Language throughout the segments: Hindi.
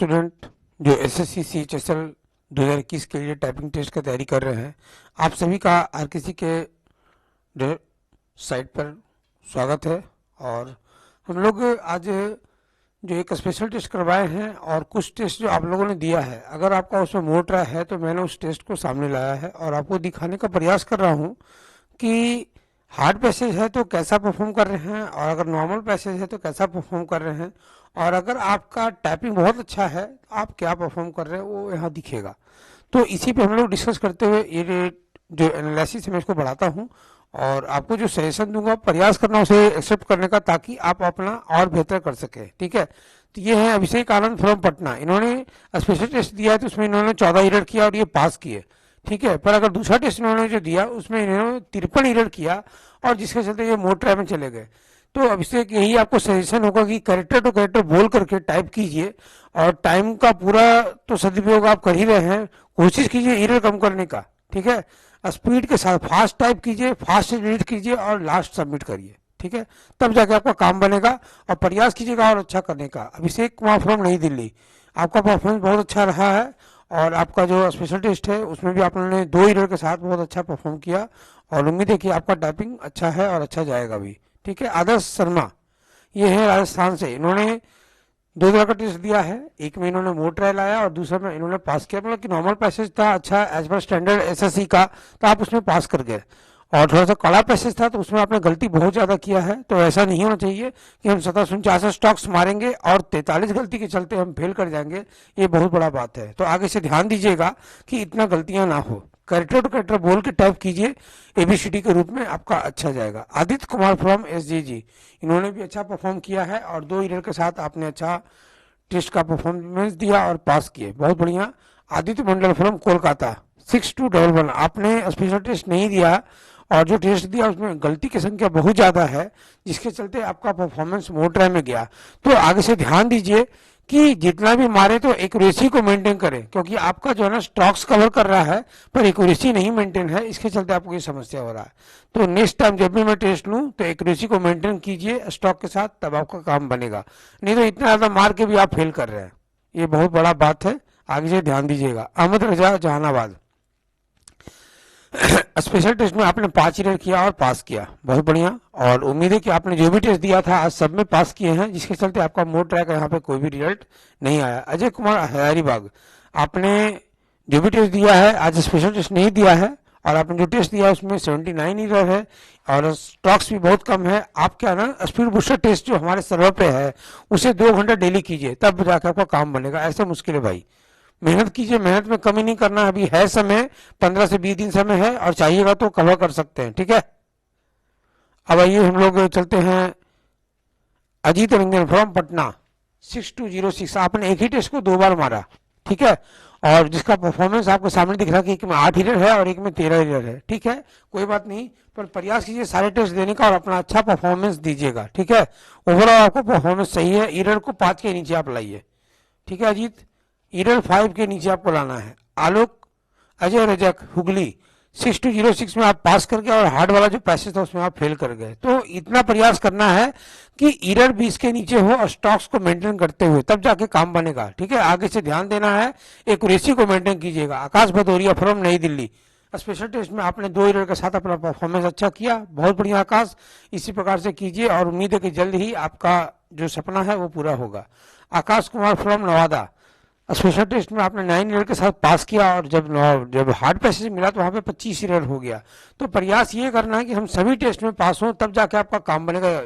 स्टूडेंट जो एसएससी सीएचएसएल 2021 के लिए टाइपिंग टेस्ट का तैयारी कर रहे हैं, आप सभी का आरकेसी के जो साइट पर स्वागत है। और हम लोग आज जो एक स्पेशल टेस्ट करवाए हैं और कुछ टेस्ट जो आप लोगों ने दिया है, अगर आपका उसमें मोट रहा है तो मैंने उस टेस्ट को सामने लाया है और आपको दिखाने का प्रयास कर रहा हूँ कि हार्ड पैसेज है तो कैसा परफॉर्म कर रहे हैं और अगर नॉर्मल पैसेज है तो कैसा परफॉर्म कर रहे हैं, और अगर आपका टाइपिंग बहुत अच्छा है तो आप क्या परफॉर्म कर रहे हैं वो यहाँ दिखेगा। तो इसी पे हम लोग डिस्कस करते हुए ये जो एनालिसिस है मैं इसको बढ़ाता हूँ और आपको जो सजेशन दूंगा प्रयास करना उसे एक्सेप्ट करने का, ताकि आप अपना और बेहतर कर सके। ठीक है, तो ये है अभिषेक आनंद फ्रॉम पटना। इन्होंने स्पेशल टेस्ट दिया है तो उसमें इन्होंने 14 इरर किया और ये पास किए। ठीक है, पर अगर दूसरा टेस्ट इन्होंने जो दिया उसमें इन्होंने 53 इरर किया और जिसके चलते ये मोड ट्राई में चले गए। तो अभिषेक यही आपको सजेशन होगा कि कैरेक्टर टू कैरेक्टर बोल करके टाइप कीजिए और टाइम का पूरा तो सदुपयोग आप कर ही रहे हैं, कोशिश कीजिए इरर कम करने का। ठीक है, स्पीड के साथ फास्ट टाइप कीजिए, फास्ट एडिट कीजिए और लास्ट सबमिट करिए। ठीक है, तब जाके आपका काम बनेगा और प्रयास कीजिएगा और अच्छा करने का। अभिषेक कुमार फ्रॉम नई दिल्ली, आपका परफॉर्मेंस बहुत अच्छा रहा है और आपका जो स्पेशल टेस्ट है उसमें भी आपने 2 इरर के साथ बहुत अच्छा परफॉर्म किया और उम्मीद है कि आपका टाइपिंग अच्छा है और अच्छा जाएगा भी। ठीक है, आदर्श शर्मा ये है राजस्थान से, इन्होंने 2 तरह का टेस्ट दिया है, एक में इन्होंने मोड ट्रायल आया और दूसरे में इन्होंने पास किया। मतलब कि नॉर्मल पैसेज था अच्छा एज पर स्टैंडर्ड एसएससी का, तो आप उसमें पास कर गए। और थोड़ा सा कड़ा पैसेज था तो उसमें आपने गलती बहुत ज़्यादा किया है। तो ऐसा नहीं होना चाहिए कि हम 47-49 स्टॉक्स मारेंगे और 43 गलती के चलते हम फेल कर जाएंगे, ये बहुत बड़ा बात है। तो आगे से ध्यान दीजिएगा कि इतना गलतियां ना हो, कैरेक्टर टू कैरेक्टर बोल के टाइप कीजिए एबीसीडी के रूप में, आपका अच्छा जाएगा। आदित्य कुमार फ्रॉम एसजीजी, इन्होंने भी अच्छा परफॉर्म किया है और 2 इरर के साथ आपने अच्छा टेस्ट का परफॉर्मेंस दिया और पास किए, बहुत बढ़िया। आदित्य मंडल फ्रॉम कोलकाता 6211, आपने स्पेशल टेस्ट नहीं दिया और जो टेस्ट दिया उसमें गलती की संख्या बहुत ज़्यादा है, जिसके चलते आपका परफॉर्मेंस मोड ट्राई में गया। तो आगे से ध्यान दीजिए कि जितना भी मारे तो एक्यूरेसी को मेंटेन करें, क्योंकि आपका जो है ना स्टॉक्स कवर कर रहा है पर एक्यूरेसी नहीं मेंटेन है, इसके चलते आपको ये समस्या हो रहा है। तो नेक्स्ट टाइम जब भी मैं टेस्ट लूँ तो एक्यूरेसी को मेंटेन कीजिए स्टॉक के साथ, तब आपका काम बनेगा। नहीं तो इतना ज़्यादा मार के भी आप फेल कर रहे हैं, ये बहुत बड़ा बात है, आगे से ध्यान दीजिएगा। अहमद रजा जहानाबाद, स्पेशल टेस्ट में आपने 5 इरर किया और पास किया, बहुत बढ़िया। और उम्मीद है कि आपने जो भी टेस्ट दिया था आज सब में पास किए हैं, जिसके चलते आपका मोड ट्रैक यहाँ पे कोई भी रिजल्ट नहीं आया। अजय कुमार हजारीबाग, आपने जो भी टेस्ट दिया है आज स्पेशल टेस्ट नहीं दिया है और आपने जो टेस्ट दिया है उसमें 79 इरर है और स्टॉक्स भी बहुत कम है। आप क्या ना स्पीड बूस्टर टेस्ट जो हमारे सर्वर पे है उसे 2 घंटा डेली कीजिए, तब जाकर आपका काम बनेगा। ऐसा मुश्किल है भाई, मेहनत कीजिए, मेहनत में कमी नहीं करना। अभी है समय, 15 से 20 दिन समय है और चाहिएगा तो कवर कर सकते हैं। ठीक है, अब आइए हम लोग चलते हैं। अजीत रंजन फ्रॉम पटना 6206, आपने एक ही टेस्ट को 2 बार मारा। ठीक है, और जिसका परफॉर्मेंस आपके सामने दिख रहा है कि एक में 8 इरर है और एक में 13 इरर है। ठीक है, कोई बात नहीं, पर प्रयास कीजिए सारे टेस्ट देने का और अपना अच्छा परफॉर्मेंस दीजिएगा। ठीक है, ओवरऑल आपको परफॉर्मेंस सही है, इरर को 5 के नीचे आप लाइए। ठीक है अजीत, इरर 5 के नीचे आपको लाना है। आलोक अजय रजक हुगली 6206 में आप पास कर गए और हार्ड वाला जो पैसेज था उसमें आप फेल कर गए। तो इतना प्रयास करना है कि इरर 20 के नीचे हो और स्टॉक्स को मेंटेन करते हुए, तब जाके काम बनेगा। ठीक है, आगे से ध्यान देना है, एक्यूरेसी को मेंटेन कीजिएगा। आकाश भदौरिया फ्रॉम नई दिल्ली, स्पेशल टेस्ट में आपने 2 इरर के साथ अपना परफॉर्मेंस अच्छा किया, बहुत बढ़िया आकाश, इसी प्रकार से कीजिए और उम्मीद है कि जल्द ही आपका जो सपना है वो पूरा होगा। Akash Kumar from Nawada, special test में आपने 9 इरर के साथ पास किया और जब हार्ड पैसेज मिला तो वहाँ पे 25 इरर हो गया। तो प्रयास ये करना है कि हम सभी टेस्ट में पास हों, तब जाके आपका काम बनेगा।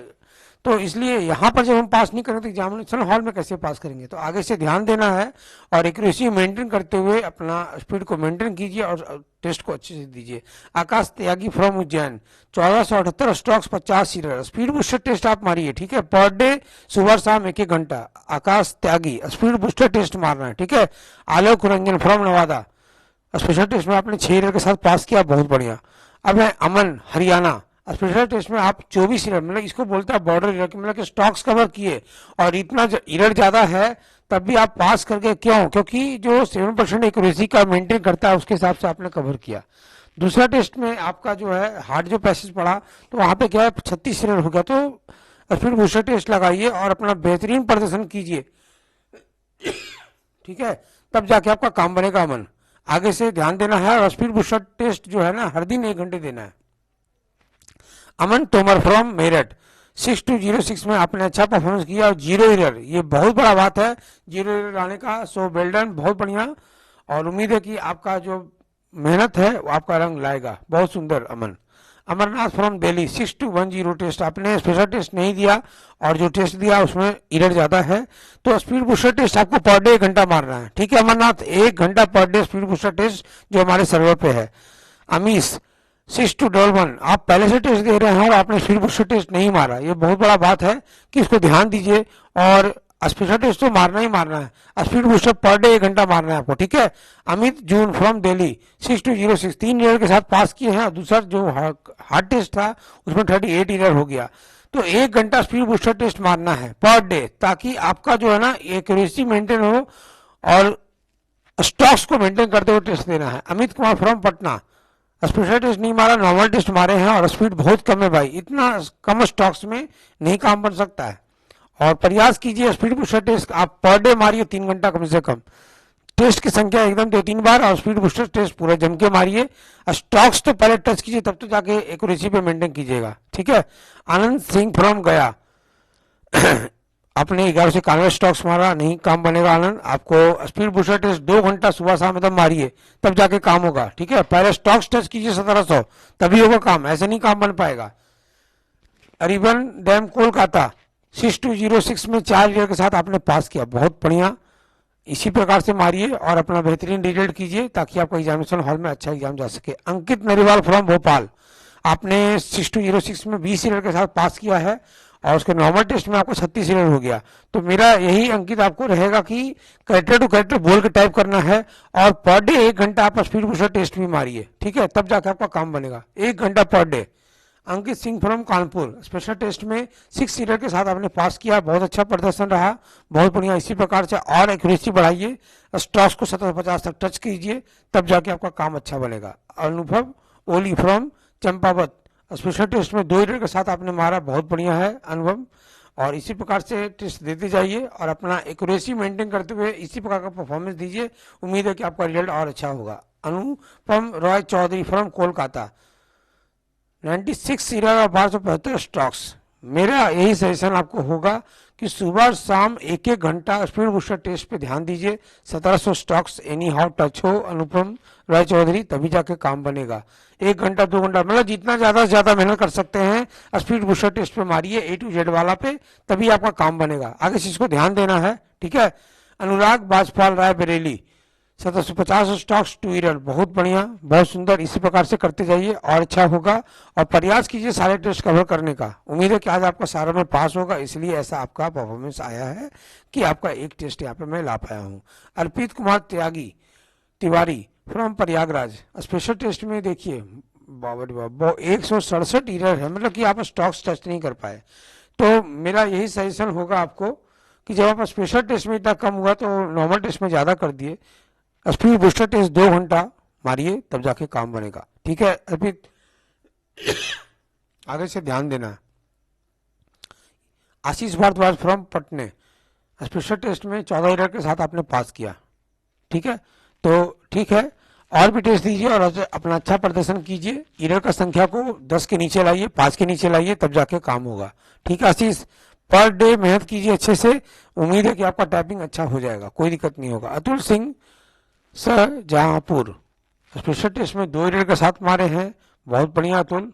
तो इसलिए यहाँ पर जब हम पास नहीं करेंगे तो एग्जामिनेशन हॉल में कैसे पास करेंगे। तो आगे से ध्यान देना है और एक्यूरेसी मेंटेन करते हुए अपना स्पीड को मेंटेन कीजिए और टेस्ट को अच्छे से दीजिए। Akash Tyagi from Ujjain 1478 strokes 50 error, speed booster test आप मारिए। ठीक है, पर डे सुबह शाम 1-1 घंटा। Akash Tyagi speed booster test मारना है। ठीक है, Alok Ranjan from Nawada, special test में आपने 6 इरर के साथ पास किया, बहुत बढ़िया। अब है अमन हरियाणा, स्पेशल टेस्ट में आप 24 इरर, मतलब इसको बोलते हैं बॉर्डर इरर, मतलब कि स्टॉक्स कवर किए और इतना इरर ज्यादा है तब भी आप पास कर गए। क्यों? क्योंकि जो 7% एक्यूरेसी का मेंटेन करता है उसके हिसाब से आपने कवर किया। दूसरा टेस्ट में आपका जो है हार्ड जो पैसेज पड़ा तो वहां पे क्या है 36 इरर हो गया। तो फिर बूस्टर टेस्ट लगाइए और अपना बेहतरीन प्रदर्शन कीजिए। ठीक है, तब जाके आपका काम बनेगा अमन। आगे से ध्यान देना है, और स्पीड बूस्टर टेस्ट जो है ना हर दिन 1 घंटे देना है। अमन तोमर फ्रॉम मेरठ, 6206 में आपने अच्छा परफॉर्मेंस किया और 0 एरर, ये बहुत बड़ा बात है 0 एरर आने का। सो वेल डन, बहुत बढ़िया, और उम्मीद है कि आपका जो मेहनत है वो आपका रंग लाएगा। बहुत सुंदर अमन। अमरनाथ फ्रॉम दिल्ली, 6210 टेस्ट, आपने स्पेशल टेस्ट नहीं दिया और जो टेस्ट दिया उसमें एरर ज़्यादा है, तो स्पीड बूस्टर टेस्ट आपको पर डे 1 घंटा मारना है। ठीक है अमरनाथ, 1 घंटा per day speed booster test जो हमारे सर्वर पे है। अमीश 6211, आप पहले से टेस्ट दे रहे हैं और आपने स्पीड बूस्टर टेस्ट नहीं मारा, ये बहुत बड़ा बात है कि इसको ध्यान दीजिए, और स्पेशल टेस्ट तो मारना ही मारना है। स्पीड बूस्टर पर डे 1 घंटा मारना है आपको। ठीक है। अमित जून फ्रॉम दिल्ली, 6206, 3 ईयर के साथ पास किए हैं, और दूसरा जो हार्ड टेस्ट था उसमें 38 ईयर हो गया। तो 1 घंटा स्पीड बूस्टर टेस्ट मारना है पर डे, ताकि आपका जो है ना एक्यूरेसी मेंटेन हो और स्टॉक्स को मेंटेन करते हुए टेस्ट देना है। Amit Kumar from Patna, special test नहीं मारा, नॉर्मल टेस्ट मारे हैं और स्पीड बहुत कम है भाई, इतना कम स्टॉक्स में नहीं काम बन सकता है। और प्रयास कीजिए स्पीड बूस्टर टेस्ट आप पर डे मारिए 3 घंटा कम से कम। टेस्ट की संख्या एकदम 2-3 बार, और स्पीड बूस्टर टेस्ट पूरा जम के मारिए। स्टॉक्स तो पहले टच कीजिए, तब तो जाके एक्यूरेसी पे मेंटेन कीजिएगा। ठीक है। आनंद सिंह फ्रॉम गया, आपने 1191 स्टॉक्स मारा, नहीं काम बनेगा आनंद। आपको स्पीड बूस्टर टेस्ट 2 घंटा सुबह शाम एकदम मारिए, तब जाके काम होगा। ठीक है, पहले स्टॉक्स टच कीजिए 1700, तभी होगा काम, ऐसे नहीं काम बन पाएगा। अरिबन डैम कोलकाता, 6206 में 4 ईयर के साथ आपने पास किया, बहुत बढ़िया। इसी प्रकार से मारिए और अपना बेहतरीन रिजल्ट कीजिए, ताकि आपका एग्जामिनेशन हॉल में अच्छा एग्जाम जा सके। अंकित नरीवाल फ्रॉम भोपाल, आपने 6206 में 20 ईयर के साथ पास किया है, और उसके नॉर्मल टेस्ट में आपको 36 ईयर हो गया। तो मेरा यही अंकित आपको रहेगा कि कैरेक्टर टू कैरेक्टर बोल के टाइप करना है, और पर डे 1 घंटा आप स्पीड बूस्टर टेस्ट भी मारिए। ठीक है, तब जाकर आपका काम बनेगा। 1 घंटा per day. Ankit Singh from Kanpur, special test में 6 ईयर के साथ आपने पास किया, बहुत अच्छा प्रदर्शन रहा, बहुत बढ़िया। इसी प्रकार से और एक्यूरेसी बढ़ाइए, स्टॉक्स को 750 तक टच कीजिए, तब जाके आपका काम अच्छा बनेगा। अनुभव ओली फ्रॉम चंपावत, स्पेशल टेस्ट में 2 ईयर के साथ आपने मारा, बहुत बढ़िया है अनुभव। और इसी प्रकार से टेस्ट देते जाइए और अपना एक्यूरेसी मेंटेन करते हुए इसी प्रकार का परफॉर्मेंस दीजिए, उम्मीद है कि आपका रिजल्ट और अच्छा होगा। अनुपम रॉय चौधरी फ्रॉम कोलकाता, 96 ईयर और 1275 स्टॉक्स। मेरा यही सजेशन आपको होगा कि सुबह शाम 1-1 घंटा स्पीड बूस्टर टेस्ट पे ध्यान दीजिए। 1700 स्टॉक्स एनी हाउ टच हो अनुपम राय चौधरी, तभी जाके काम बनेगा। 1 घंटा 2 घंटा मतलब जितना ज्यादा से ज्यादा मेहनत कर सकते हैं स्पीड बूस्टर टेस्ट पे मारिए, A to Z वाला पे, तभी आपका काम बनेगा। आगे से इसको ध्यान देना है। ठीक है। अनुराग बाजपाल राय बरेली, 1750 स्टॉक्स 2 ईयर, बहुत बढ़िया, बहुत सुंदर। इसी प्रकार से करते जाइए और अच्छा होगा, और प्रयास कीजिए सारे टेस्ट कवर करने का। उम्मीद है कि आज आपका सारा में पास होगा, इसलिए ऐसा आपका परफॉर्मेंस आया है कि आपका एक टेस्ट यहाँ पे मैं ला पाया हूँ। Arpit Kumar Tyagi Tiwari from Prayagraj, special test में देखिए 167 ईयर है, मतलब कि आप स्टॉक्स टच नहीं कर पाए। तो मेरा यही सजेशन होगा आपको कि जब आप स्पेशल टेस्ट में इतना कम हुआ तो नॉर्मल टेस्ट में ज़्यादा कर दिए। स्पीड बूस्टर टेस्ट 2 घंटा मारिए, तब जाके काम बनेगा। ठीक है अर्पित, आगे से ध्यान देना है। आशीष भारद्वाज फ्रॉम पटने, स्पेशल टेस्ट में 14 ईयर के साथ आपने पास किया। ठीक है, तो ठीक है, और भी टेस्ट दीजिए और अपना अच्छा प्रदर्शन कीजिए। ईयर का संख्या को 10 के नीचे लाइए, 5 के नीचे लाइए, तब जाके काम होगा। ठीक है आशीष, पर डे मेहनत कीजिए अच्छे से, उम्मीद है कि आपका टाइपिंग अच्छा हो जाएगा, कोई दिक्कत नहीं होगा। अतुल सिंह सर जहांपुर, स्पेशल टेस्ट में 2 ईयर के साथ मारे हैं, बहुत बढ़िया अतुल।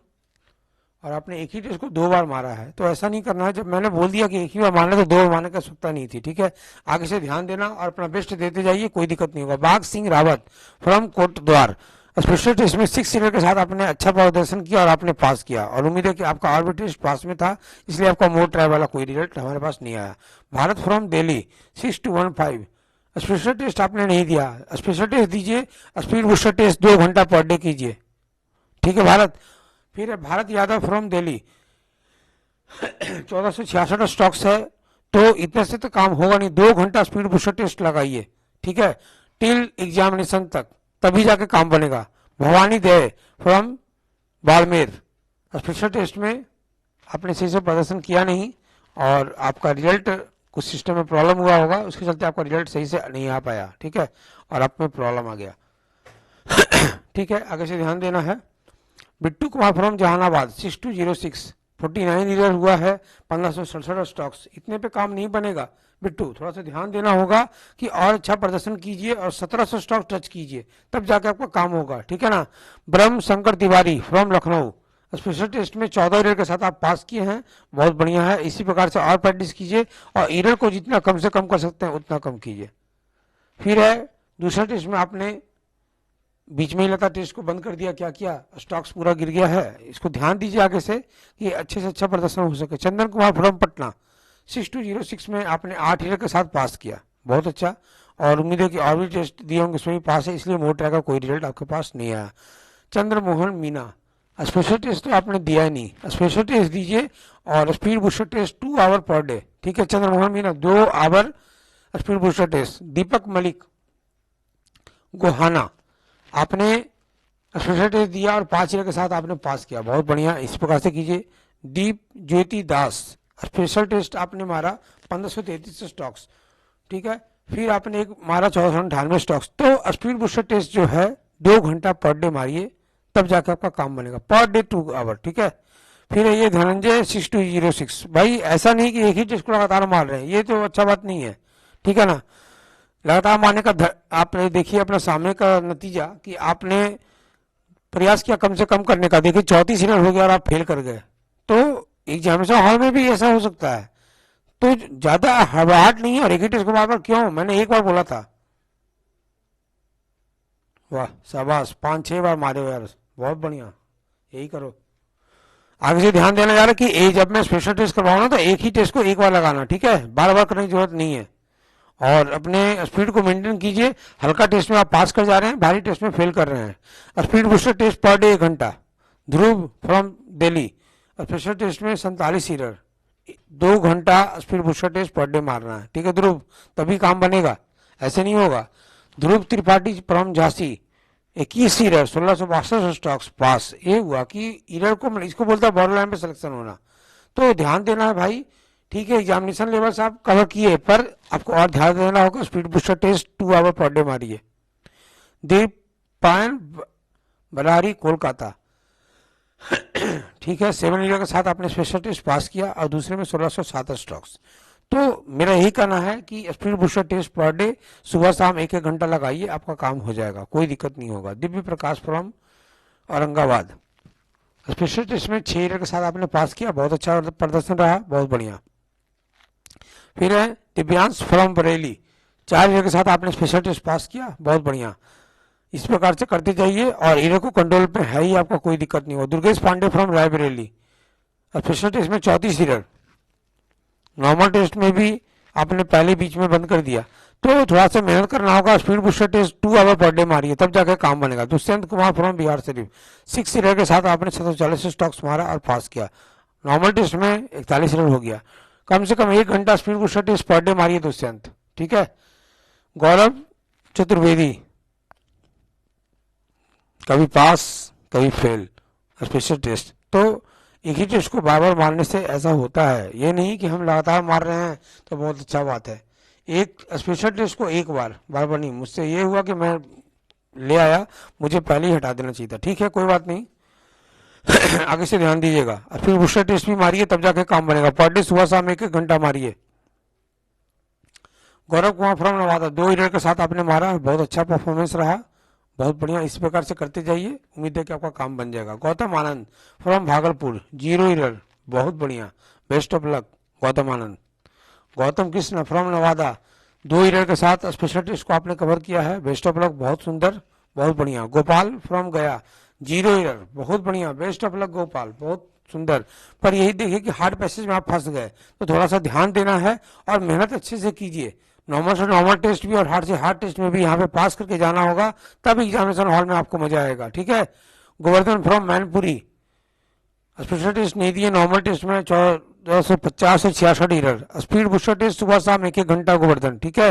और आपने एक ही टेस्ट को 2 बार मारा है, तो ऐसा नहीं करना है। जब मैंने बोल दिया कि एक ही बार मारना तो 2 बार मारने की आवश्यकता नहीं थी। ठीक है, आगे से ध्यान देना और अपना बेस्ट देते जाइए, कोई दिक्कत नहीं होगा। Bagh Singh Rawat from Kotdwar, special test में 6 ईयर के साथ आपने अच्छा प्रदर्शन किया और आपने पास किया, और उम्मीद है कि आपका और भी टेस्ट पास में था, इसलिए आपका मोर ट्राई वाला कोई रिजल्ट हमारे पास नहीं आया। Bharat from Delhi, 6215, special test आपने नहीं दिया, स्पेशल टेस्ट दीजिए, स्पीड बूस्टर टेस्ट 2 घंटा पर डे कीजिए। ठीक है भारत। फिर है भारत यादव फ्रॉम दिल्ली, 1466 स्टॉक्स है, तो इतने से तो काम होगा नहीं, 2 घंटा स्पीड बूस्टर टेस्ट लगाइए। ठीक है, टिल एग्जामिनेशन तक, तभी जाके काम बनेगा। Bhavani they from Barmer, special test में आपने सही से प्रदर्शन किया नहीं और आपका रिजल्ट कुछ सिस्टम में प्रॉब्लम हुआ होगा, उसके चलते आपका रिजल्ट सही से नहीं आ पाया, ठीक है, और आप में प्रॉब्लम आ गया। ठीक है, आगे से ध्यान देना है। बिट्टू कुमार फ्रॉम जहानाबाद 6206 49 ईयर हुआ है, 1567 स्टॉक्स। इतने पे काम नहीं बनेगा बिट्टू, थोड़ा सा ध्यान देना होगा कि और अच्छा प्रदर्शन कीजिए और 1700 स्टॉक टच कीजिए, तब जाके आपका काम होगा, ठीक है ना। Brahm Shankar Tiwari from Lucknow, special test में 14 ईयर के साथ आप पास किए हैं, बहुत बढ़िया है। इसी प्रकार से और प्रैक्टिस कीजिए और ईयर को जितना कम से कम कर सकते हैं उतना कम कीजिए। फिर है दूसरा टेस्ट में आपने बीच में ही लता टेस्ट को बंद कर दिया, क्या किया, स्टॉक्स पूरा गिर गया है। इसको ध्यान दीजिए आगे से कि अच्छे से अच्छा प्रदर्शन हो सके। चंदन कुमार फ्रॉम पटना 6206 में आपने 8 ईयर के साथ पास किया, बहुत अच्छा, और उम्मीद है कि और भी टेस्ट दिए होंगे उसमें भी पास है, इसलिए मोड ट्रैक का कोई रिजल्ट आपके पास नहीं आया। चंद्रमोहन मीना, स्पेशल टेस्ट तो आपने दिया ही नहीं, स्पेशल टेस्ट दीजिए और speed booster test 2 hour per day, ठीक है। Chandramohan Meena 2 hour speed booster test. Deepak Malik Gohana, आपने स्पेशल टेस्ट दिया और 5 ईयर के साथ आपने पास किया, बहुत बढ़िया, इस प्रकार से कीजिए। दीप ज्योति दास, स्पेशल टेस्ट आपने मारा 1533 स्टॉक्स, ठीक है। फिर आपने एक मारा 1498 स्टॉक्स। तो स्पीड बूस्टर टेस्ट जो है 2 घंटा पर डे मारिए, तब जाकर आपका काम बनेगा, पर डे 2 आवर, ठीक है। फिर ये धनंजय 6206, भाई ऐसा नहीं कि एक ही टेस्ट को लगातार मार रहे हैं, ये तो अच्छा बात नहीं है, ठीक है ना। लगातार मारने का आपने देखिए अपना सामने का नतीजा कि आपने प्रयास किया कम से कम करने का, देखिए 34 ईयर हो गया और आप फेल कर गए। तो एग्जामिनेशन हॉल में भी ऐसा हो सकता है, तो ज्यादा हड़बड़ाहट नहीं है और एक ही टेस्ट को बार बार क्यों, मैंने एक बार बोला था। वाह शाबाश, 5-6 बार मारे हो यार, बहुत बढ़िया, यही करो। आगे से ध्यान देना जा रहा है कि जब मैं स्पेशल टेस्ट करवाऊँ ना तो एक ही टेस्ट को एक बार लगाना, ठीक है, बार बार करने की जरूरत नहीं है। और अपने स्पीड को मेंटेन कीजिए, हल्का टेस्ट में आप पास कर जा रहे हैं, भारी टेस्ट में फेल कर रहे हैं। Speed booster test per day 1 घंटा। Dhruv from Delhi, special test में 47 ईयर, 2 घंटा speed booster test per day मारना है, ठीक है ध्रुव, तभी काम बनेगा, ऐसे नहीं होगा। Dhruv Tripathi from Jhansi 21 year 1662 strokes pass. ये हुआ कि ईयर को इसको बोलता है बॉर्डर लाइन पे सिलेक्शन होना, तो ध्यान देना है भाई, ठीक है। एग्जामिनेशन लेवल से आप कवर किए, पर आपको और ध्यान देना होगा, speed booster test 2 hour per day मारिए। दीप पायन बरारी कोलकाता, ठीक है, 7 ईयर के साथ आपने स्पेशल टेस्ट पास किया और दूसरे में 1607 स्टॉक्स। तो मेरा यही कहना है कि speed booster test per day सुबह शाम 1-1 घंटा लगाइए, आपका काम हो जाएगा, कोई दिक्कत नहीं होगा। Divya Prakash from Aurangabad, special test में 6 ईयर के साथ आपने पास किया, बहुत अच्छा प्रदर्शन रहा, बहुत बढ़िया। फिर है दिव्यांश फ्रॉम बरेली, 4 ईयर के साथ आपने स्पेशल टेस्ट पास किया, बहुत बढ़िया, इस प्रकार से करते जाइए और ईयर को कंट्रोल पे है ही, आपका कोई दिक्कत नहीं होगा। Durgesh Pandey from Raebareli, special test में 34 ईयर, नॉर्मल टेस्ट में भी आपने पहले बीच में बंद कर दिया, तो थोड़ा सा मेहनत करना होगा। Speed booster test 2 hour per day मारिए, तब जाकर काम बनेगा। दुष्यंत कुमार फ्रॉम बिहार शरीफ, 6 ईयर के साथ आपने 740 स्टॉक्स मारा और पास किया, नॉर्मल टेस्ट में 41 ईयर हो गया। कम से कम 1 घंटा speed booster test per day मारिए दुष्यंत, ठीक है। गौरव चतुर्वेदी, कभी पास कभी फेल स्पेशल टेस्ट, तो एक ही टेस्ट को बार बार मारने से ऐसा होता है, ये नहीं कि हम लगातार मार रहे हैं तो बहुत अच्छा बात है। एक स्पेशल टेस्ट को एक बार बार बार नहीं, मुझसे ये हुआ कि मैं ले आया, मुझे पहले ही हटा देना चाहिए था, ठीक है, कोई बात नहीं। आगे से ध्यान दीजिएगा, फिर बूस्टर टेस्ट भी मारिए, तब जाके काम बनेगा। पर डे सुबह शाम 1-1 घंटा मारिए। गौरव कुमार फ्रॉम नवादा, 2 ईयर के साथ आपने मारा, बहुत अच्छा परफॉर्मेंस रहा, बहुत बढ़िया, इस प्रकार से करते जाइए, उम्मीद है कि आपका काम बन जाएगा। गौतम आनंद फ्रॉम भागलपुर, 0 ईयर, बहुत बढ़िया, best of luck Gautam Anand. Gautam Krishna from Nawada, 2 year के साथ स्पेशल टेस्ट को आपने कवर किया है, बेस्ट ऑफ लक, बहुत सुंदर, बहुत बढ़िया। गोपाल फ्रॉम गया, 0 ईयर, बहुत बढ़िया, बेस्ट ऑफ लक गोपाल, बहुत सुंदर। पर यही देखिए कि हार्ड पैसेज में आप फंस गए, तो थोड़ा सा ध्यान देना है और मेहनत अच्छे से कीजिए। नॉर्मल से नॉर्मल टेस्ट भी और हार्ड से हार्ड टेस्ट में भी यहाँ पे पास करके जाना होगा, तब एग्जामिनेशन हॉल में आपको मजा आएगा, ठीक है। Govardhan from Mainpuri, special test नहीं दिए, नॉर्मल टेस्ट में 1450 से 66 ईयर, स्पीड बूस्टर टेस्ट सुबह शाम 1-1 घंटा गोवर्धन, ठीक है।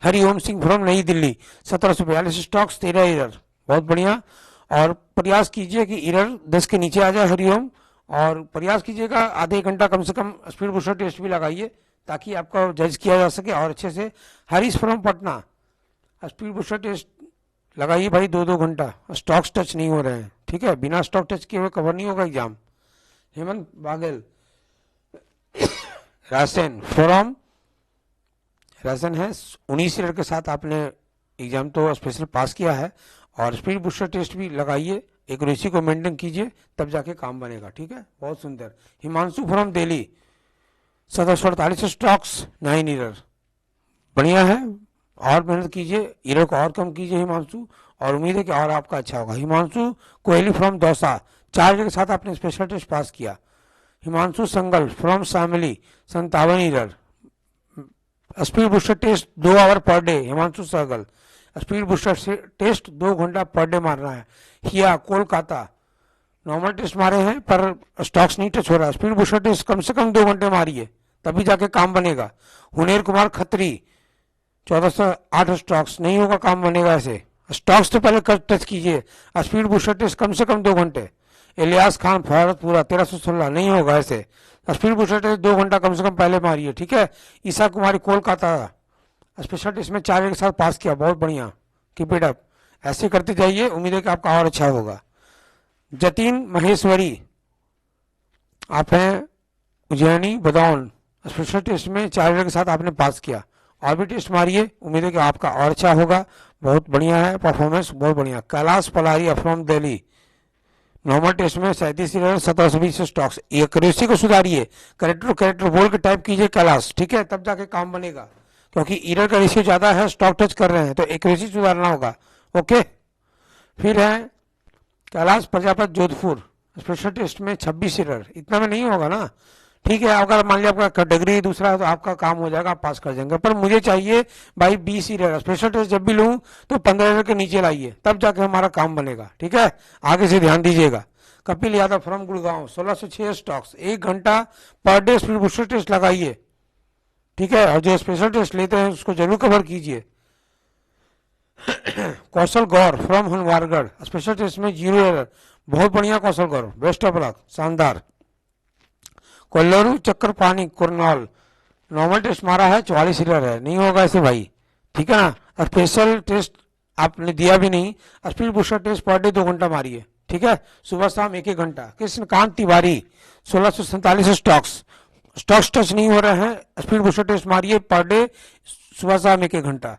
हरिओम सिंह फ्रॉम नई दिल्ली, 1742 स्टॉक्स, 13 ईयर, बहुत बढ़िया। और प्रयास कीजिए कि ईयर 10 के नीचे आ जाए हरिओम, और प्रयास कीजिएगा आधे घंटा कम से कम स्पीड बूस्टर टेस्ट भी लगाइए, ताकि आपका जज किया जा सके और अच्छे से। Harish from Patna, speed booster test लगाइए भाई 2-2 घंटा, स्टॉक्स टच नहीं हो रहे हैं, ठीक है, बिना स्टॉक टच किए हुए कवर नहीं होगा एग्जाम। हेमंत बागेल रायसेन फ्रॉम, रायसेन है, 19 ईयर के साथ आपने एग्जाम तो स्पेशल पास किया है, और स्पीड बूस्टर टेस्ट भी लगाइए, एक्यूरेसी को मेंटेन कीजिए, तब जाके काम बनेगा, ठीक है, बहुत सुंदर। Himanshu from Delhi, 1748 stocks, 9 year, बढ़िया है, और मेहनत कीजिए, ईयर को और कम कीजिए हिमांशु, और उम्मीद है कि और आपका अच्छा होगा। हिमांशु कोहली फ्रॉम दौसा, 4 ईयर के साथ आपने स्पेशल टेस्ट पास किया। Himanshu Sangal from Shamli, 57 year, speed booster test 2 hour per day. Himanshu Sehgal, speed booster test 2 घंटा पर डे मारना है। हिया कोलकाता, नॉर्मल टेस्ट मारे हैं पर स्टॉक्स नहीं टच हो रहा, स्पीड बूस्टर टेस्ट कम से कम 2 घंटे मारिए, तभी जाके काम बनेगा। हुनेर कुमार खत्री, 1408 स्टॉक्स, नहीं होगा, काम बनेगा ऐसे, स्टॉक्स तो पहले टच कीजिए, स्पीड बूस्टर टेस्ट कम से कम 2 घंटे। इलियास खान फरहतपुरा, 1316, नहीं होगा ऐसे, स्पीड बूस्टर टेस्ट 2 घंटा कम से कम पहले मारिए, ठीक है। ईसा कुमारी कोलकाता, स्पेशल टेस्ट में 4 ईयर के साथ पास किया, बहुत बढ़िया, कीप इट अप, ऐसे करते जाइए, उम्मीद है कि आपका और अच्छा होगा। जतिन महेश्वरी, आप हैं उज्जैनी बदौन, स्पेशल टेस्ट में 4 ईयर के साथ आपने पास किया, और भी टेस्ट मारिए, उम्मीद है कि आपका और अच्छा होगा, बहुत बढ़िया है परफॉर्मेंस, बहुत बढ़िया। Kailash Palariya from Delhi, normal test में 37 ईयर, 1720 स्टॉक्स, एक्यूरेसी को सुधारिए, करेक्टर बोल के टाइप कीजिए कैलाश, ठीक है, तब जाके काम बनेगा, क्योंकि ईरर का रेशियो ज़्यादा है, स्टॉक टच कर रहे हैं, तो एक्यूरेसी सुधारना होगा, ओके। फिर है कैलाश प्रजापत जोधपुर, स्पेशल टेस्ट में 26 ईयर, इतना में नहीं होगा ना, ठीक है, अगर मान लिया आपका कैटेगरी दूसरा है तो आपका काम हो जाएगा, आप पास कर जाएंगे, पर मुझे चाहिए भाई 20 ईयर, स्पेशल टेस्ट जब भी लूँ तो 15 ईयर के नीचे लाइए, तब जाके हमारा काम बनेगा, ठीक है, आगे से ध्यान दीजिएगा। कपिल यादव फ्रॉम गुड़गांव, 1606 स्टॉक्स, 1 घंटा per day speed booster test लगाइए, ठीक है, और जो स्पेशल टेस्ट लेते हैं उसको जरूर कवर कीजिए। कौशल गौर फ्रॉम हनुमानगढ़, स्पेशल टेस्ट में 0 ईयर, बहुत बढ़िया कौशल गौर, बेस्ट ऑफ लक, शानदार। कोल्लूरू चक्रपाणी कुरनौल, नॉर्मल टेस्ट मारा है, 44 ईयर है, नहीं होगा ऐसे भाई, ठीक है ना, स्पेशल टेस्ट आपने दिया भी नहीं, speed booster test per day 2 घंटा मारिए, ठीक है, सुबह शाम 1-1 घंटा। कृष्णकांत तिवारी, 1647 स्टॉक्स टच नहीं हो रहे हैं, स्पीड बूस्टर टेस्ट मारिए पर डे, सुबह शाम 1-1 घंटा।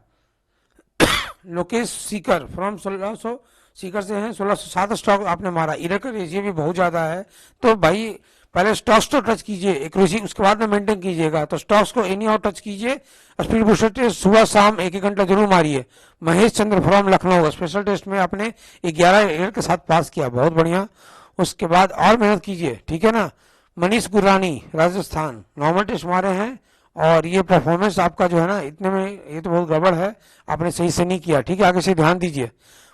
लोकेश सीकर फ्रॉम 1600 सीकर से हैं, 1607 स्टॉक आपने मारा, ईरर का रेशियो भी बहुत ज्यादा है, तो भाई पहले स्टॉक्स तो टच कीजिए, एक्यूरेसी उसके बाद में मेंटेन कीजिएगा, तो स्टॉक्स को एनी हाउ टच कीजिए, स्पीड बूस्टर टेस्ट सुबह शाम 1-1 घंटा जरूर मारिए। Mahesh Chandra from Lucknow, special test में आपने 11 ईयर के साथ पास किया, बहुत बढ़िया, उसके बाद और मेहनत कीजिए, ठीक है ना। मनीष गुरानी राजस्थान, नॉर्मल टेस्ट मारे हैं, और ये परफॉर्मेंस आपका जो है ना, इतने में ये तो बहुत गड़बड़ है, आपने सही से नहीं किया, ठीक है, आगे से ध्यान दीजिए।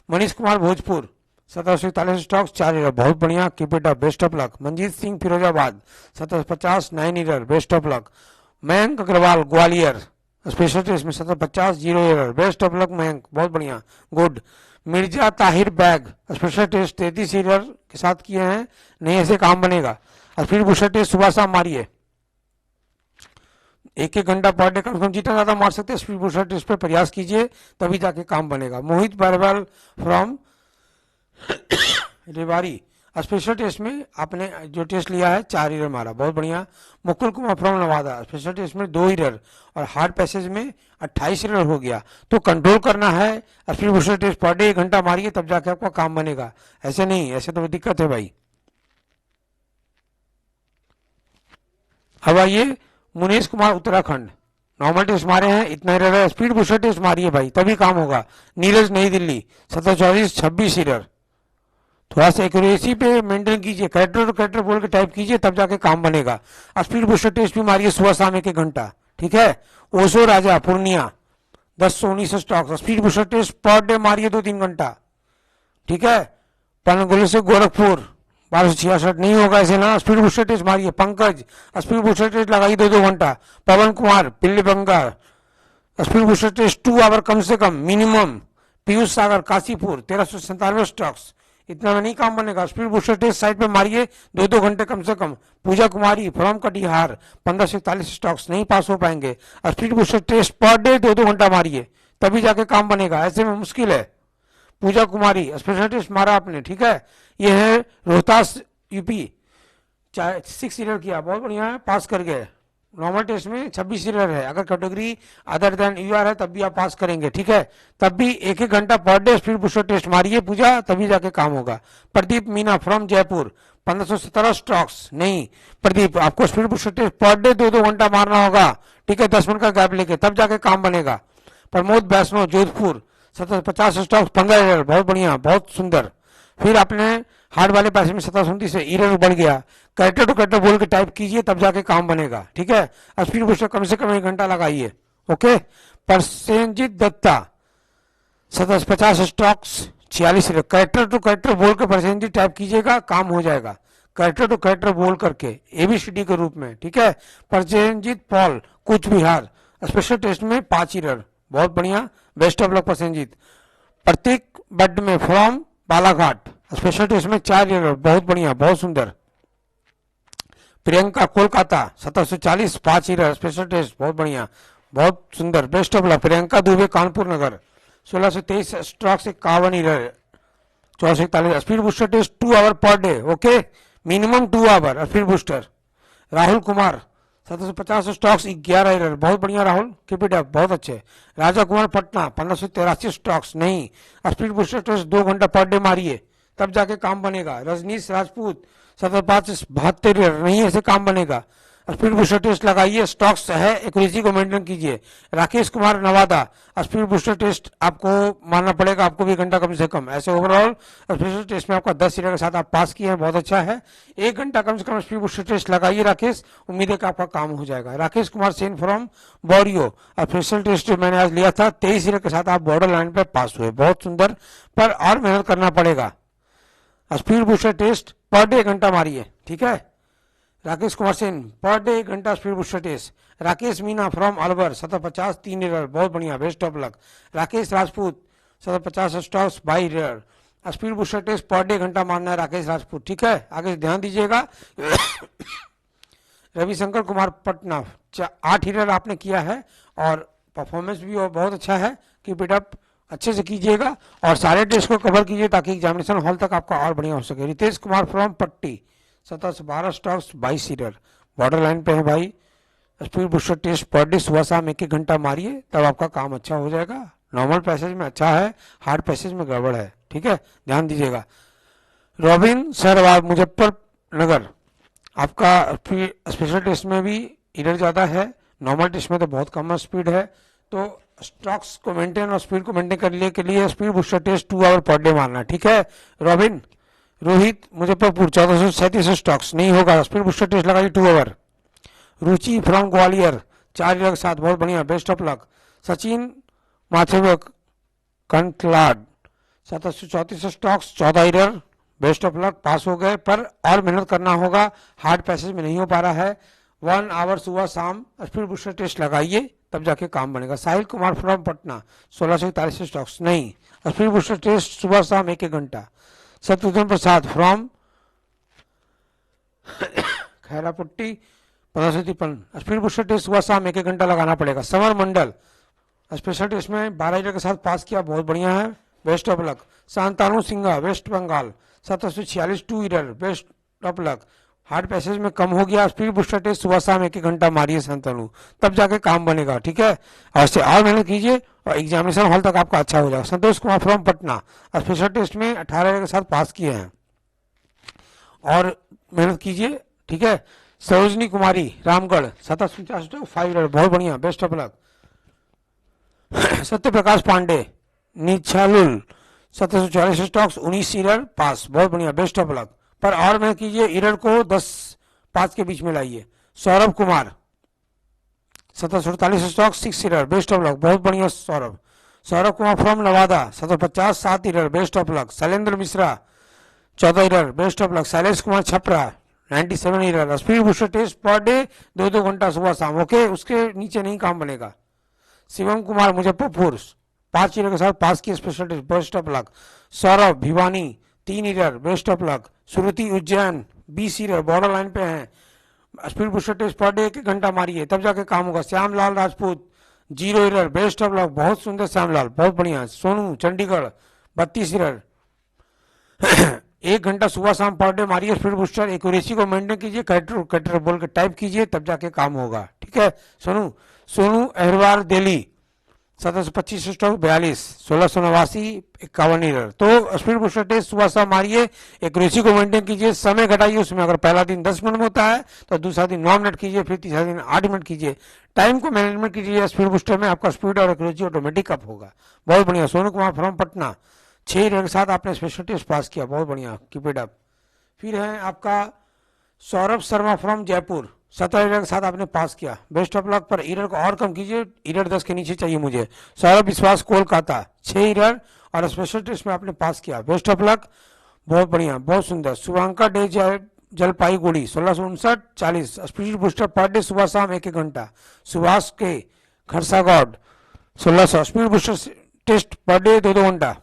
मनीष कुमार भोजपुर, 1741 स्टॉक्स, 4 ईयर, बहुत बढ़िया, keep it up, best of luck. Manjeet Singh Firozabad, 1750, 9 year, best of luck. Mayank Agarwal Gwalior, special test में 1750, 0 year, best of luck Mayank, बहुत बढ़िया, good. Mirza Tahir Baig, special test 33 year के साथ किए हैं, नहीं ऐसे काम बनेगा, स्पीड बूस्टर टेस्ट सुबह शाम मारिए, 1-1 घंटा पर डे, कम से कम जितना ज्यादा मार सकते हैं स्पीड बूस्टर टेस्ट पे प्रयास कीजिए, तभी जाके काम बनेगा। Mohit Barwal from Rewari, special test में आपने जो टेस्ट लिया है 4 ईयर मारा, बहुत बढ़िया। Mukul Kumar from Nawada, special test में 2 ईयर, और हार्ड पैसेज में 28 ईयर हो गया, तो कंट्रोल करना है, speed booster test per day 1 घंटा मारिए, तब जाके आपका काम बनेगा, ऐसे नहीं, ऐसे तो दिक्कत है भाई। अब आइए मुनेश कुमार उत्तराखंड, नॉर्मल टेस्ट मारे हैं, इतना ही रहा, स्पीड बूस्टर टेस्ट मारिए भाई, तभी काम होगा। नीरज नई दिल्ली, 1724, 26 ईयर, थोड़ा सा एक्यूरेसी पे मेंटेन कीजिए, कैरेक्टर बोल के टाइप कीजिए, तब जाके काम बनेगा। स्पीड बूस्टर टेस्ट भी मारिए सुबह शाम 1-1 घंटा, ठीक है। Osho Raja Purnia, 1019 stroke, speed booster test per day मारिए 2-3 घंटा, ठीक है। पनगुल से गोरखपुर, 1266, नहीं होगा ऐसे ना, स्पीड बूस्टर टेस्ट मारिए। पंकज, स्पीड बूस्टर टेस्ट लगाइए 2-2 घंटा। Pawan Kumar Pilli Bengal, speed booster test 2 hour कम से कम मिनिमम। पीयूष सागर काशीपुर, 1397 स्टॉक्स, इतना में नहीं काम बनेगा। स्पीड बूस्टर टेस्ट साइड पे मारिए 2-2 घंटे कम से कम। पूजा कुमारी फ्रॉम कटिहार 1541 स्टॉक्स नहीं पास हो पाएंगे। Speed booster test per day 2-2 घंटा मारिए तभी जाके काम बनेगा, ऐसे में मुश्किल है। पूजा कुमारी स्पेशल टेस्ट मारा आपने, ठीक है। ये है रोहतास यूपी, 6 ईयर किया, बहुत बढ़िया है, पास कर गए। नॉर्मल टेस्ट में 26 ईयर है, अगर कैटेगरी अदर देन यूआर है तब भी आप पास करेंगे, ठीक है। तब भी 1-1 घंटा per day speed booster test मारिए पूजा, तभी जाके काम होगा। प्रदीप मीना फ्रॉम जयपुर 1517 स्टॉक्स नहीं। प्रदीप आपको speed booster test per day 2-2 घंटा मारना होगा, ठीक है, 10 मिनट का गैप लेके, तब जाके काम बनेगा। प्रमोद वैष्णव जोधपुर 750 स्टॉक्स 15 ईयर, बहुत बढ़िया, बहुत सुंदर। फिर आपने हार्ड वाले पैसे में 729 से ईयर बढ़ गया। कैरेक्टर टू कैरेक्टर बोल के टाइप कीजिए तब जाके काम बनेगा, ठीक है। स्पीड बूस्टर कम से कम 1 घंटा लगाइए, okay. Prasenjit Datta 750 strokes 46 year, character to character बोल के प्रसेनजीत टाइप कीजिएगा, काम हो जाएगा। कैरेक्टर टू कैरेक्टर बोल करके एबीसीडी के रूप में, ठीक है। Prasenjit Paul Cooch Behar special test में 5 ईयर, बहुत बढ़िया, बेस्ट ऑफ लक प्रसेनजीत। प्रतीक बड में फ्रॉम बालाघाट स्पेशल टेस्ट में 4 ईयर, बहुत बढ़िया, बहुत सुंदर। Priyanka Kolkata 1740 5 year special test, बहुत बढ़िया, बहुत सुंदर, best of luck. Priyanka Dubey Kanpur Nagar 1623 strokes 51 year 1441 speed booster test 2 hour per day, okay, minimum 2 hour speed booster. Rahul Kumar 750 strokes 11 year, बहुत बढ़िया राहुल, कीप इट अप, बहुत अच्छे। राजा कुमार पटना 1583 स्टॉक्स नहीं। स्पीड बूस्टर टेस्ट 2 घंटा पर डे मारिए तब जाके काम बनेगा। रजनीश राजपूत 772 ईयर, नहीं ऐसे काम बनेगा। स्पीड बूस्टर टेस्ट लगाइए, स्टॉक्स है, एक्यूरेसी को मेंटेन कीजिए। Rakesh Kumar Nawada speed booster test आपको मानना पड़ेगा, आपको भी 1 घंटा कम से कम। ऐसे ओवरऑल स्पेशल टेस्ट में आपका 10 ईयर के साथ आप पास किए हैं, बहुत अच्छा है। 1 घंटा कम से कम स्पीड बूस्टर टेस्ट लगाइए राकेश, उम्मीद है कि आपका काम हो जाएगा। Rakesh Kumar Sen from Borio special test मैंने आज लिया था, 23 ईयर के साथ आप बॉर्डर लाइन पे पास हुए, बहुत सुंदर, पर और मेहनत करना पड़ेगा। Speed booster test per day 1 घंटा मारिए, ठीक है। राकेश कुमार सेन पर डे 1 घंटा speed booster test. Rakesh Meena from Alwar 750 3 year, बहुत बढ़िया, best of luck. Rakesh Rajput 750 strokes 22 year speed booster test per day 1 घंटा मारना है राकेश राजपूत, ठीक है, आगे ध्यान दीजिएगा। रविशंकर कुमार पटना 8 ईयर आपने किया है और परफॉर्मेंस भी बहुत अच्छा है, कीप इट अप, अच्छे से कीजिएगा और सारे टेस्ट को कवर कीजिए ताकि एग्जामिनेशन हॉल तक आपका और बढ़िया हो सके। रितेश कुमार फ्रॉम पट्टी 1712 स्टॉक्स 22 ईयर, बॉर्डर लाइन पे है भाई। Speed booster test per day सुबह शाम 1-1 घंटा मारिए तब आपका काम अच्छा हो जाएगा। नॉर्मल पैसेज में अच्छा है, हार्ड पैसेज में गड़बड़ है, ठीक है, ध्यान दीजिएगा। रॉबिन सहरवाल मुजफ्फरनगर आपका स्पेशल टेस्ट में भी ईयर ज़्यादा है, नॉर्मल टेस्ट में तो बहुत कम स्पीड है, तो स्टॉक्स को मेंटेन और स्पीड को मेंटेन करने के लिए speed booster test 2 hour per day मारना, ठीक है। रॉबिन रोहित मुजफ्फरपुर 1437 स्टॉक्स नहीं होगा, स्पीड बूस्टर टेस्ट लगाइए 2 hour. Ruchi from Gwalior 4 year के साथ, बहुत बढ़िया, बेस्ट ऑफ लक। सचिन माथेवक कंटलाड 734 strokes 14 year, best of luck, pass हो गए, पर और मेहनत करना होगा, हार्ड पैसेज में नहीं हो पा रहा है। 1 आवर सुबह शाम स्पीड बूस्टर टेस्ट लगाइए तब जाके काम बनेगा। साहिल कुमार फ्रॉम पटना 1641 स्टॉक्स नहीं, स्पीड बूस्टर टेस्ट सुबह शाम 1-1 घंटा। Shatrughan Prasad from खैरापुट्टी 1553 speed booster test सुबह शाम 1-1 घंटा लगाना पड़ेगा। समर मंडल स्पेशल टेस्ट में 12 ईयर के साथ पास किया, बहुत बढ़िया है, best of luck. Shantanu Singha West Bengal 1746 2 year, best of luck. Hard passage में कम हो गया, स्पीड बूस्टर टेस्ट सुबह शाम 1-1 घंटा मारिए शांतानु, तब जाके काम बनेगा, ठीक है। और मेहनत कीजिए और एग्जामिनेशन हॉल तक आपका अच्छा हो जाएगा। Santosh Kumar from Patna special test में 18 के साथ पास किए हैं और मेहनत कीजिए, ठीक है। सरोजनी कुमारी रामगढ़ 750 5 ईयर, बहुत बढ़िया, best of luck. Satya Prakash Pandey निछालुल 744 stocks 19 year पास, बहुत बढ़िया, बेस्ट ऑफ लक, पर और मेहनत कीजिए, ईयर को 10-5 के बीच में लाइए। Saurabh Kumar 748 strokes 6 year, best of luck, बहुत बढ़िया Saurabh. Saurabh Kumar from Nawada 750 7 year, best of luck. Shailendra Mishra 14 year, best of luck. Shailesh Kumar Chhapra 97 year, speed booster test per day 2-2 घंटा सुबह शाम, ओके, उसके नीचे नहीं काम बनेगा। शिवम कुमार मुजफ्फरपुर 5 ईयर के साथ पास किए special test, best of luck. Saurabh Bhiwani 3 error, best of luck. Shruti Ujjain 20 error, border line पे हैं। Speed booster test per day 1 घंटा मारिए तब जाके काम होगा। Shyamlal Rajput 0 error, best of luck, बहुत सुंदर श्यामलाल, बहुत बढ़िया। सोनू चंडीगढ़ 32 एरर। 1 घंटा सुबह शाम पर डे मारिए स्पीड बूस्टर, एक्यूरेसी को मेंटेन कीजिए, कैटर कैटर बोल के टाइप कीजिए तब जाके काम होगा, ठीक है। Sonu Sonu Ahirwar Delhi 1725 stock 42, 1689 51 error. तो स्पीड बूस्टर टेस्ट सुबह शाम मारिए, एक्यूरेसी को मेंटेन कीजिए, समय घटाइए उसमें। अगर पहला दिन 10 मिनट में होता है तो दूसरा दिन 9 मिनट कीजिए, फिर तीसरा दिन 8 मिनट कीजिए। टाइम को मैनेजमेंट कीजिए स्पीड बूस्टर में, आपका स्पीड और एक्यूरेसी ऑटोमेटिक अप होगा। बहुत बढ़िया। सोनू कुमार फ्रॉम पटना 6 एरर के साथ आपने स्पेशल टेस्ट पास किया, बहुत बढ़िया, कीप इट अप। फिर है आपका सौरभ शर्मा फ्रॉम जयपुर 17 एरर के साथ आपने पास किया, बेस्ट ऑफ लक। पर एरर को और कम कीजिए, एरर 10 के नीचे चाहिए मुझे। सौरभ विश्वास कोलकाता 6 एरर और स्पेशल टेस्ट में आपने पास किया, बेस्ट ऑफ लक, बहुत बढ़िया, बहुत सुंदर। Shubhanka De Jalpaiguri 1659 40, speed booster per day सुबह शाम 1 घंटा। सुभाष के खरसागौड 1600, speed booster test per day 2-2 घंटा।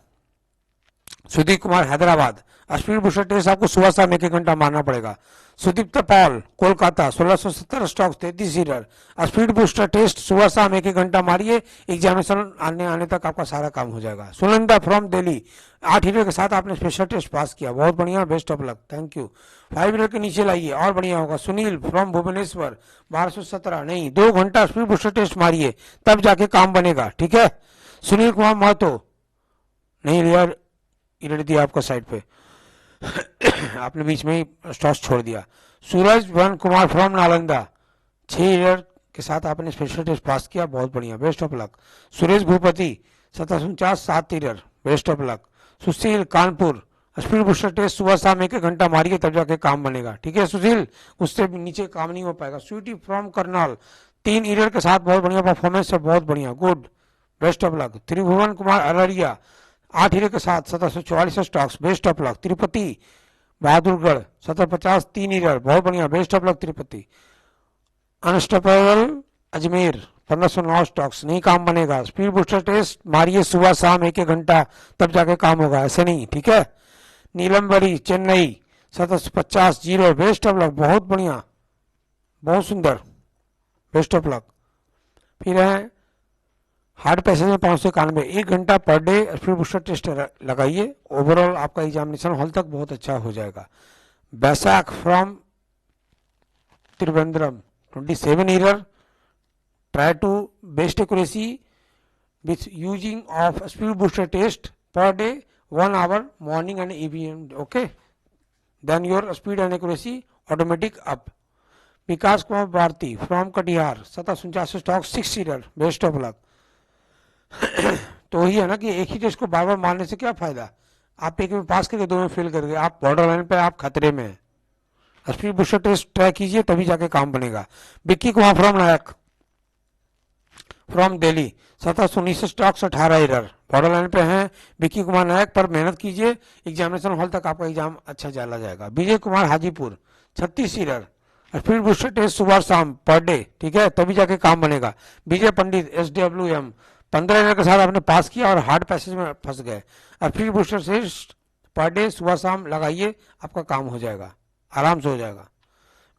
Sudeep Kumar Hyderabad, speed booster test आपको सुबह शाम 1 घंटा मारना पड़ेगा। Sudipta Paul Kolkata 1670 stroke 33 error, speed booster test सुबह शाम 1-1 घंटा मारिए, एग्जामिनेशन आने तक आपका सारा काम हो जाएगा। सुनंदा फ्रॉम दिल्ली 8 एरर के साथ आपने स्पेशल टेस्ट पास किया, बहुत बढ़िया, best of luck, thank you. 5 error के नीचे लाइए और बढ़िया होगा। सुनील फ्रॉम भुवनेश्वर 1217, नहीं 2 घंटा स्पीड बूस्टर टेस्ट मारिए तब जाके काम बनेगा, ठीक है। सुनील कुमार महतो नहीं लिया, एरर दिया आपका साइड पे आपने बीच में ही स्टॉस छोड़ दिया। सूरज वन कुमार फ्रॉम नालंदा 6 एरर के साथ आपने स्पेशल टेस्ट पास किया, बहुत बढ़िया, best of luck. Suresh Bhupati 1749 7 error, best of luck. Sushil Kanpur speed booster test सुबह शाम 1-1 घंटा मारिए तब जाके काम बनेगा, ठीक है सुशील, उससे नीचे काम नहीं हो पाएगा। स्वीटी फ्रॉम करनाल 3 एरर के साथ बहुत बढ़िया परफॉर्मेंस है, बहुत बढ़िया, good, best of luck. Tribhuvan Kumar Araria 8 error के साथ 1744 stocks, best of luck. Tirupati Bahadurgarh 1750 3 error, बहुत बढ़िया, best of luck Tirupati. Unstoppable Ajmer 1509 stocks, नहीं काम बनेगा। स्पीड बूस्टर टेस्ट मारिए सुबह शाम 1-1 घंटा तब जाके काम होगा, ऐसे नहीं, ठीक है। नीलमबरी चेन्नई 1750 0, बेस्ट ऑफ लक, बहुत बढ़िया, बहुत सुंदर, बेस्ट ऑफ लक। फिर है हार्ड पैसेज में 591, 1 घंटा per day speed booster test लगाइए, ओवरऑल आपका एग्जामिनेशन हॉल तक बहुत अच्छा हो जाएगा। Baisakh from Trivandrum 27 error, try to best accuracy with using of speed booster test per day 1 hour morning and evening, okay, then your speed and accuracy automatic up. Vikas Kumar Bharti from Katihar 1749 stroke 6 error, best of luck. तो वही है ना कि एक ही टेस्ट को बार बार मारने से क्या फायदा, आप एक में पास करके 2 में फेल कर गए, आप बॉर्डर लाइन पे, आप खतरे में हैं। स्पीड बूस्टर टेस्ट ट्राई कीजिए तभी जाके काम बनेगा। Vicky Kumar from Nayak from Delhi 1719 strokes 18 error, border line पे हैं विक्की कुमार नायक, पर मेहनत कीजिए, एग्जामिनेशन हॉल तक आपका एग्जाम अच्छा चला जाएगा। Vijay Kumar Hajipur 36 error, speed booster test सुबह शाम पर डे, ठीक है, तभी जाके काम बनेगा। विजय पंडित SWM 15 एरर के साथ आपने पास किया और हार्ड पैसेज में फंस गए। Speed booster test per day सुबह शाम लगाइए, आपका काम हो जाएगा, आराम से हो जाएगा।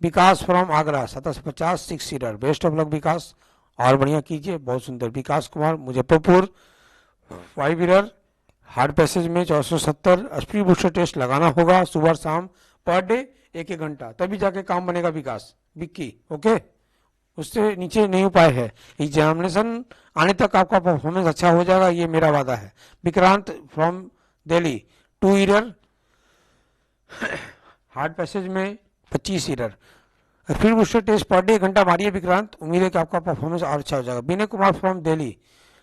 Vikas from Agra 1750 6 error, best of luck Vikas, और बढ़िया कीजिए, बहुत सुंदर। Vikas Kumar Muzaffarpur 5 error, hard passage में 470, स्पीड बूस्टर टेस्ट लगाना होगा सुबह शाम पर डे 1-1 घंटा, तभी जाके काम बनेगा विकास, विक्की, ओके, उससे नीचे नहीं उपाय है। एग्जामिनेशन आने तक आपका परफॉर्मेंस अच्छा हो जाएगा, ये मेरा वादा है। Vikrant from Delhi 2 error, hard passage में 25 error, speed booster test per day 1 घंटा मारिए विक्रांत, उम्मीद है कि आपका परफॉर्मेंस और अच्छा हो जाएगा। Vinay Kumar from Delhi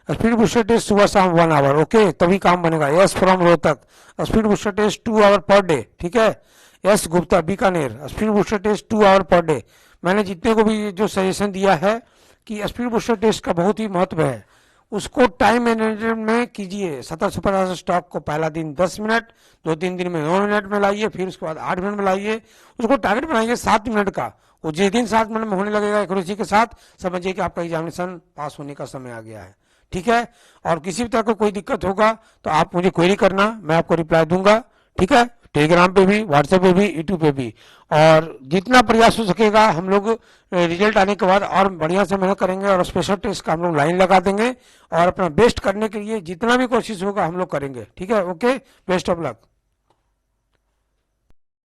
speed booster test सुबह शाम 1 आवर, ओके, तभी काम बनेगा। Yash from Rohtak speed booster test 2 hour per day, ठीक है। Yash Gupta Bikaner speed booster test 2 hour per day. मैंने जितने को भी जो सजेशन दिया है कि स्पीड बूस्टर टेस्ट का बहुत ही महत्व है, उसको टाइम मैनेजमेंट में कीजिए। 1750 स्टॉक को पहला दिन 10 मिनट, 2-3 दिन में 9 मिनट में लाइए, फिर उसके बाद 8 मिनट में लाइए, उसको टारगेट बनाइए 7 मिनट का। वो जिस दिन 7 मिनट में होने लगेगा एक्यूरेसी के साथ, समझिए कि आपका एग्जामिनेशन पास होने का समय आ गया है, ठीक है। और किसी भी तरह को कोई दिक्कत होगा तो आप मुझे क्वेरी करना, मैं आपको रिप्लाई दूंगा, ठीक है, टेलीग्राम पे भी, व्हाट्सएप पे भी, यूट्यूब पे भी। और जितना प्रयास हो सकेगा हम लोग रिजल्ट आने के बाद और बढ़िया से मेहनत करेंगे और स्पेशल टेस्ट का हम लोग लाइन लगा देंगे और अपना बेस्ट करने के लिए जितना भी कोशिश होगा हम लोग करेंगे। ठीक है, ओके, बेस्ट ऑफ लक।